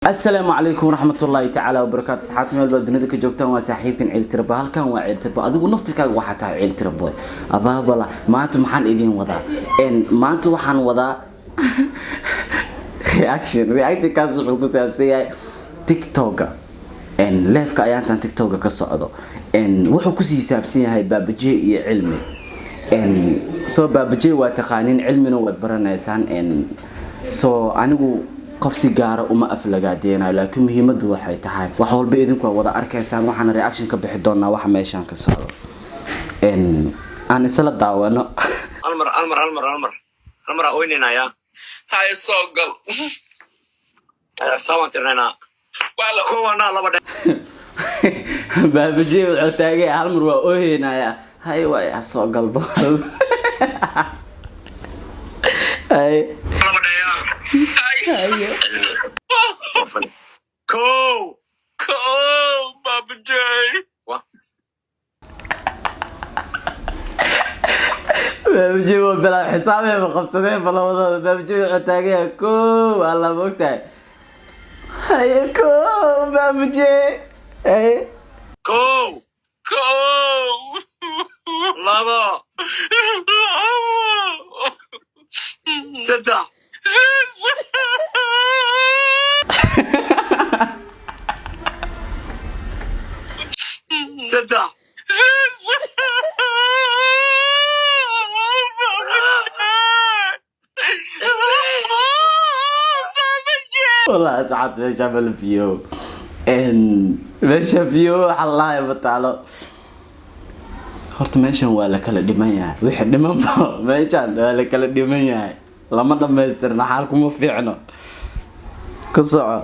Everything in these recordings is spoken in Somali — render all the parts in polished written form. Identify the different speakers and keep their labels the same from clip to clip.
Speaker 1: السلام عليكم ورحمة الله تعالى وبركاته. صحات مال بدنا ذيك جوكتان وسحيبين عيل تربى هالكان وعيل تربى أذو نفتك واحد عيل تربى أبا بلا ما أنت محن إذين وضع إن ما أنت وحن وضع رياكشن كاسو حكوس أبسية تيك توك إن ليف كأيان تيك توك كالصعدة إن وحكوس يسابسية هاي بابجي علمي إن سو بابجي وتقانين علمي وتبرنا إنسان إن سو أنا qof si gaar ah uma aflagaadeena laakiin muhiimadu waxay tahay wax walba idinku wada arkaysaan waxaan reaction ka bixi doonaa wax meeshan ka socdo aan isla daawano
Speaker 2: almar oynayna hay soo gal sawantirnayna wala kowana laba
Speaker 1: baabaji wuxuu taagay almar waa ooynaya hay way soo galbo hay
Speaker 2: Cool, Papa J. What?
Speaker 1: بابجي وبلا حسابي بخمسة بلا وضع بابجي عتاقيها كو والله مقتاي هيا كو بابجي هيا
Speaker 2: كو لابا تبدأ تبدأ
Speaker 1: والله ساعات مش عمل فيو ان ماشي فيو الله يبطله horta meeshan waa la kala dhiman yahay wixii dhiman meeshan waa la kala dhiman yahay lama dhameystirna xaalku ma fiicno ku soco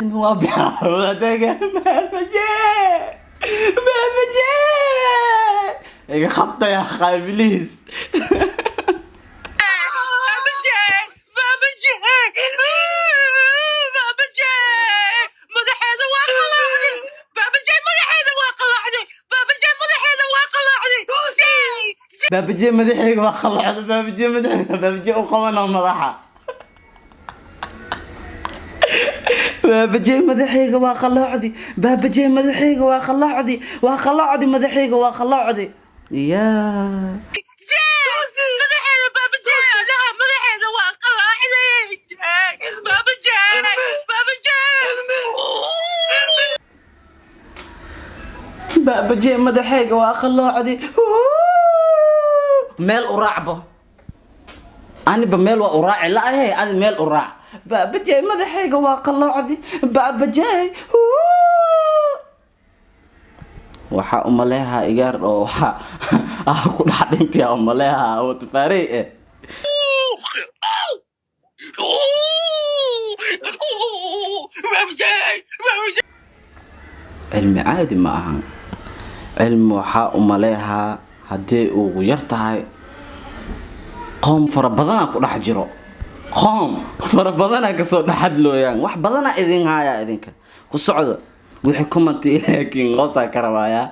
Speaker 1: بابجي ايه خبطه يا اخي بليز بابجي مدحيق وخلع بابجي مدحيق بابجي وقوانا مدحا بابجي مدحيق وخلعدي بابجي مدحيق وخلعدي مدحيق وخلعدي يا بابجي مدحيق وخلعدي ميل أراعبه أنا بميل وأراعي لا هي أنا ميل أراع بابجي مدحيق وقلعدي بابجي وحا أماليها إيجار وحا أكون حدينتي أماليها وتفاريق علمي عادي معها علم وحا أماليها haddii uu yar tahay qoom fara badan ku dhex jiro qoom fara badan ka soo dhaxadlooyaan wax badan idin haya idinka ku socdo wixii comment laakiin loosa karawaya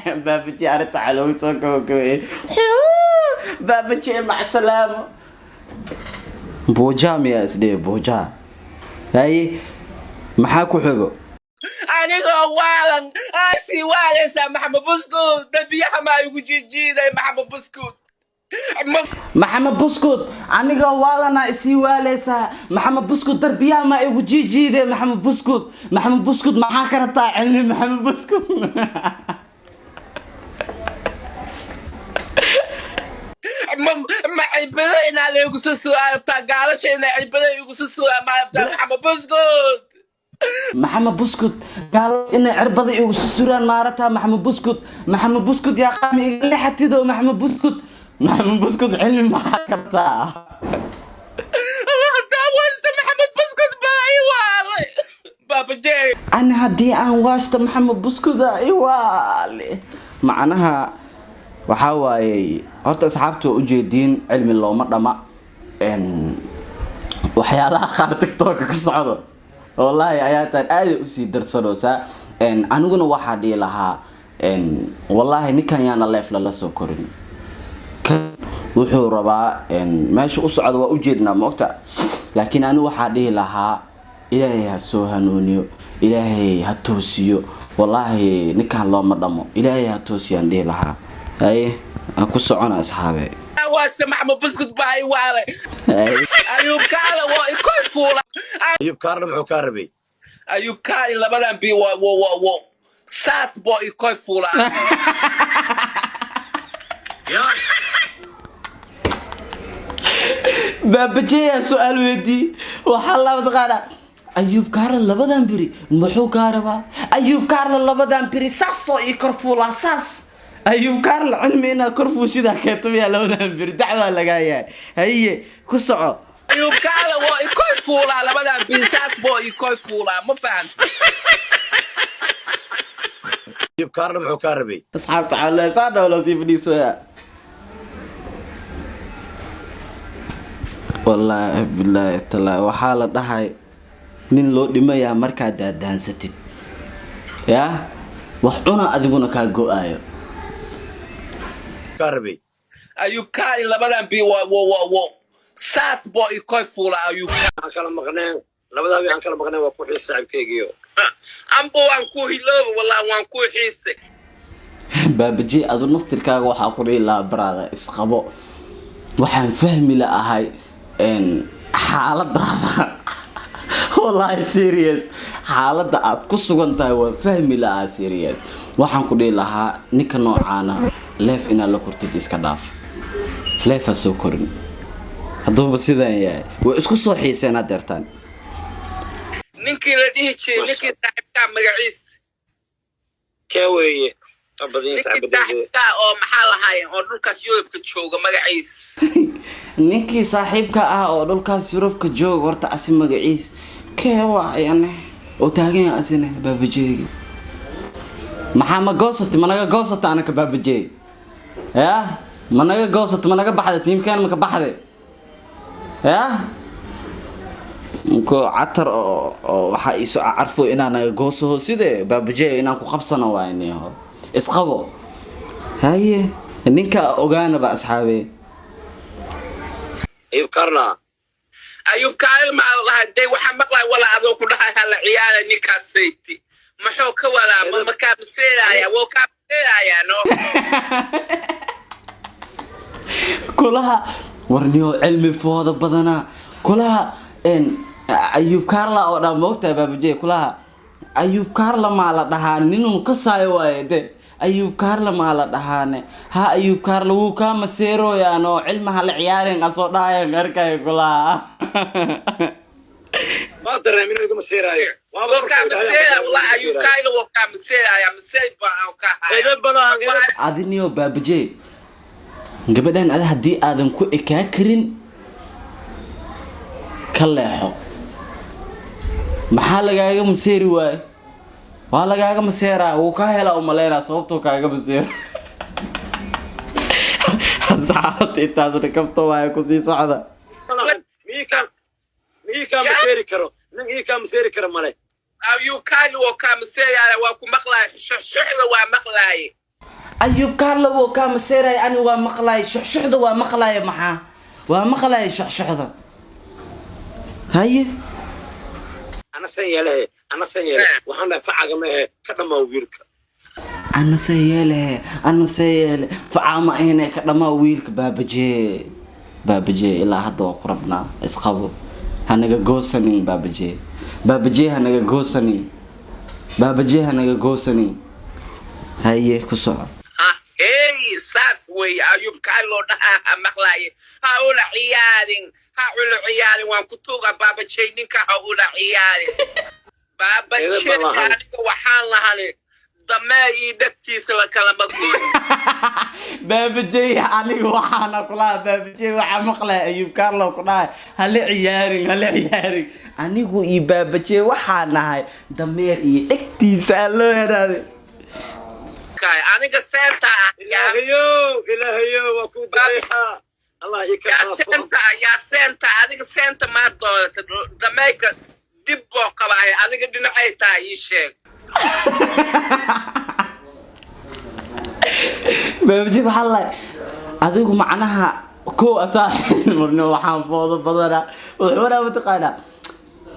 Speaker 1: بابجي أردت على وصلك وكوي بابجي مع السلامة بوجام يا سيدي بوجام هاي محاكو حقو
Speaker 2: أنا والا أسي والا محمد بسكوت دبيها ما يوجي محمد بسكوت
Speaker 1: محمد بسكوت أنا والا أسي والا محمد بسكوت دربيها ما يوجي محمد بسكوت محاك ربطا علمي محمد بسكوت
Speaker 2: ما عيبنا على يقصصوا تقالش إن عيبنا يقصصوا ما يبتغ
Speaker 1: محمد بسكوت قال إن عربضي يقصصوا مارتها محمد بسكوت يا قامي اللي حتى دو محمد بسكوت علمي ما حكرتها
Speaker 2: محمد بسكوت بايوالي بابا جاي
Speaker 1: أنا هدي أنا واشت محمد بسكوت أيوالي معناها وحاوي horta asxaabtu u jeedin cilmi looma dhama waxyaalaha qaar TikTok ka socdo wallahi ayaatan aad u sii darsanoosa aniguna waxa dhii lahaa wallahi ninkan yaana leef la soo korin wuxuu rabaa meesha u socdo waa u jeednaa moogta laakiin anigu waxa dhii lahaa ilaahay ha soo hanuuniyo ilaahay ha toosiyo wallahi ninkan looma dhamo ilaahay ha toosiyaan dhii lahaa hay ku socona asxaabe
Speaker 2: واسمع مبسكت باي والي ايوب كاله ويكون فولا
Speaker 3: ايوب كارل محو كاربي
Speaker 2: ايوب كاله لبدان بي و ساس بو يكون فولا
Speaker 1: بابجي سؤال ودي وحلا بتقانا ايوب كارل لبدان بري محو كاربا ايوب كارل لبدان بري ساسو يكون فولا ساس ايوب كارل علمينا كرفو شدا كتب يا لودان بير دعوه لغايا هي كسعو
Speaker 2: ايوب كاله ويكون فولا لبدان بيساس بو يكون فولا ما فهمت
Speaker 3: ايوب كارل محو كاربي
Speaker 1: اصحاب تعالى صار ولا سيفني سويا والله بالله تعالى وحاله دحاي nin loo dhimaya marka daadansatid ya wax cuna adiguna ka go'ayo
Speaker 3: كاربي
Speaker 2: ايوب كاله لبدان بي و ساس بو يكون فولا ايوب
Speaker 3: aan kala maqneen labadaba aan kala maqneen waa ku xiis saaxiibkaygiyo
Speaker 2: ambo waan ku hiloobo wallahi waan ku xiisay
Speaker 1: baabaji adu naftirkaaga waxa ku leeyahay brada isqabo waxaan fahmi laahay xaaladaada wallahi serious xaalada aad ku sugan tahay waa fahmi laa serious waxaan ku leeyahay ninka noocaana leef ina la kortid iska dhaaf leef soo korin haddaba sidaan yahay way isku soo xiiseen adeertaan
Speaker 2: ninkii la dhihi jiray ninkii saaxiibka magaciis
Speaker 3: كاوي أبدين
Speaker 2: saaxiibka oo maxaa lahaayeen oo dhulkaas Yurubka jooga magaciis
Speaker 1: ninkii saaxiibka ah oo dhulkaas Yurubka jooga horta asi magaciis keewayane oo taagan asina baabajeey maxaa ma goosatay managa goosatay anaka baabajeey ya managa goosatay managa baxday tiimkan ma ka baxday ya ko atar oo waxa isu arfo inaan gooso sidee baabajeey inaan ku qabsano waayniyo isqabo haye ninka ogaana ba asxaabe
Speaker 3: أيوب كارلا
Speaker 2: ayub kaale ma lahayd day waxa maqlay wala adoo ku dhahay hal ciyaara ninkaas sayti maxuu ka wadaa ma ka biseelaya woo ka biseelaya no
Speaker 1: kulaha warniyo cilmi fooda badana kulaha ayub karla oo dhamoogta baabajeey kulaha ayub karla ma la dhahaan ninuu ka saayo waayde ayub karla ma la dhahaane ha ayub karla wuu ka maseeroyaan oo cilmaha la ciyaareen asoo dhaayeen arkay kulaha
Speaker 3: ما أدري منو يقوم السيراي
Speaker 2: woo ka biseelaya wala ayub kaale woo ka biseelaya misay ba oo ka
Speaker 3: إذا بنا
Speaker 1: adiniyo baabajeey gabadhan ada hadii aadan ku ekaa karin ka leexo maxaa lagaaga maseeri waay waa lagaaga maseeraa uu ka hela u maleeraa sababtoo kaaga maseero saacad intaas rakabto waay ku sii socda
Speaker 3: ميكا مسيري كرو ميكا مسيري كرو مالي
Speaker 2: ayub kaale woo ka biseelaya waa ku maqlay shuxda waa maqlay
Speaker 1: ayub karla wuu ka maseeray ani waa maqlay shuxda waa maqlay maxaa waa maqlay shuxda haye
Speaker 3: أنا سيله أنا سيله وحنا فعجة ما هي كذا ما ويرك
Speaker 1: أنا سيله فعما هنا كذا ما ويلك بابجي إلا هذا قربنا إسقابه هنجا جوسنين بابجي هنجا جوسنين هاي كسر
Speaker 2: hey saas way ayub kaale oo dhaha maqlay ha ula ciyaarin waan ku tuuga baabajay ninka ha ula ciyaarin baabajay aniga waxaan lahayn dameey dhagtiisa la kala magoy
Speaker 1: بابجي aniga waxaana kula baabajeey waxa maqlay ayub karlo ku dhahay hal ciyaarin anigu ii baabajeey waxa nahay dameer iyo dhagtiisa loo yiraahdo
Speaker 2: kay aniga seenta
Speaker 3: إلهيو وكود عليها الله يكرمك
Speaker 2: ya seenta adiga seenta ma doonta dameeyka dib boo qabaay adiga dhinacay tahay ii sheeg
Speaker 1: baabaji waxaa la adigu macnaha koo asaaxin marno waxaan foodo badana wuxuuna mataqaanaa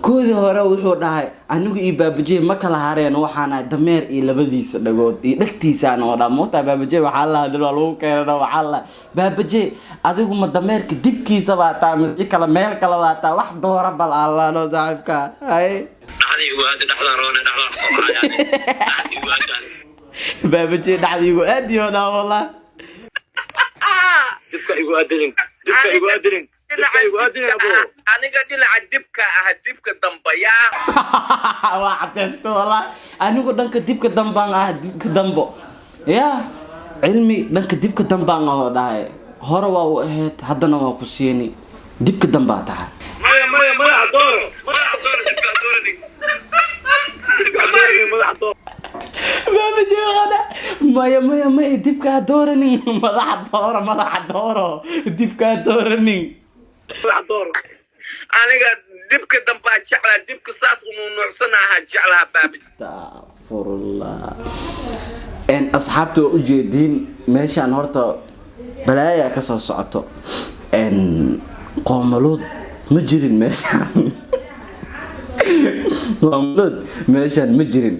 Speaker 1: koodii hore wuxuu dhahay anigu iyo baabaji ma kala hareen waxaana dameer iyo labadiisa dhagood iyo dhagtiisaan oo dhamoota baabaji waxaa la hadlo lagu keenay waxaa la baabaji adigu ma dameerka dibkiisa baa taa mid kala meel kala waa taa wax doora bal Allah no saaxibka hay
Speaker 3: dhaxdiigu aad dhaxda roona dhaxda soomaaliya dhaxdiigu aad
Speaker 1: baabaji dhaxdiigu aad iyo dhaa wallah
Speaker 3: dibka igu aadin dibka igu aadin dibka igu aadin abo
Speaker 2: aniga dhinaca dibka dibka dambaya
Speaker 1: waa cadeesto wallah anigu dhanka dibka dambaan dibka dambo ya cilmi dhanka dibka dambaan oo dhahay hore waa u ahayd haddana waa ku siini dibka dambaa tahay
Speaker 3: maya adoro dibka adorani
Speaker 1: baabaji waxana maya dibka adooranin madaxa dooro dibka adooranin
Speaker 3: adoro
Speaker 2: aniga dibka dambaa jeclaa dibka saas uu nuucsanaha jeclaa baabaji
Speaker 1: astaghfirullah asxaabta u jeedin meeshan horta balaaya ka soo socoto qoomalood ma jirin meeshan qoomalood meeshan ma jirin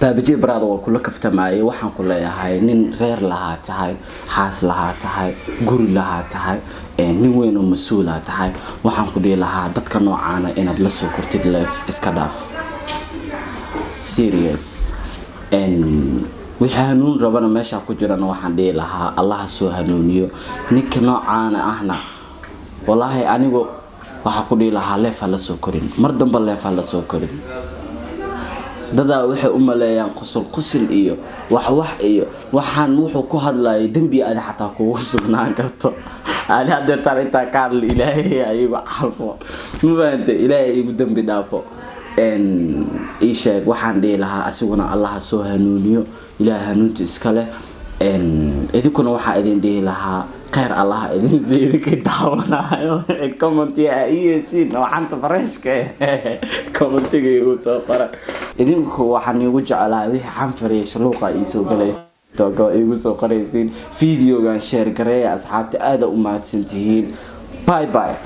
Speaker 1: baabaji brada waa kula kaftamaayay waxaan ku leeyahay nin reer lahaa tahay xaas lahaa tahay guri lahaa tahay nin weyn oo mas'uul ah tahay waxaan ku dhihi lahaa dadka noocaana inaad la soo kortid life iska dhaaf serious wixii hanuun rabana meesha ku jirana waxaan dhihi lahaa Allah soo hanuuniyo ninka noocaana ahna wallahi anigu waxa ku dhihi lahaa leef la soo korin mar damba leef la soo korin dadaa waxay u maleeyaan qusul iyo wax iyo waxaan wuxuu ku hadlaayay dambi aad xataa kugu sugnaan karto ani hadda tarinta kaal ilaahay ayagu calfo maanta ilaahay igu dambi dhaafo ii sheeg waxaan dhihi lahaa asiguna Allah soo hanuuniyo ilaahay hanuunta iska leh idinkuna waxaa idin dhihi lahaa khayr Allah idin siidka daawanayo commentiga ayeysiin waxanta farashka commentiga uu soo qora idinku waxaan igu jeclaa wixii xanfariye shluuqa ii soo galay togo igu soo qoraysiin videogan share gareeya asxaabta aad u mahadsantihiin bye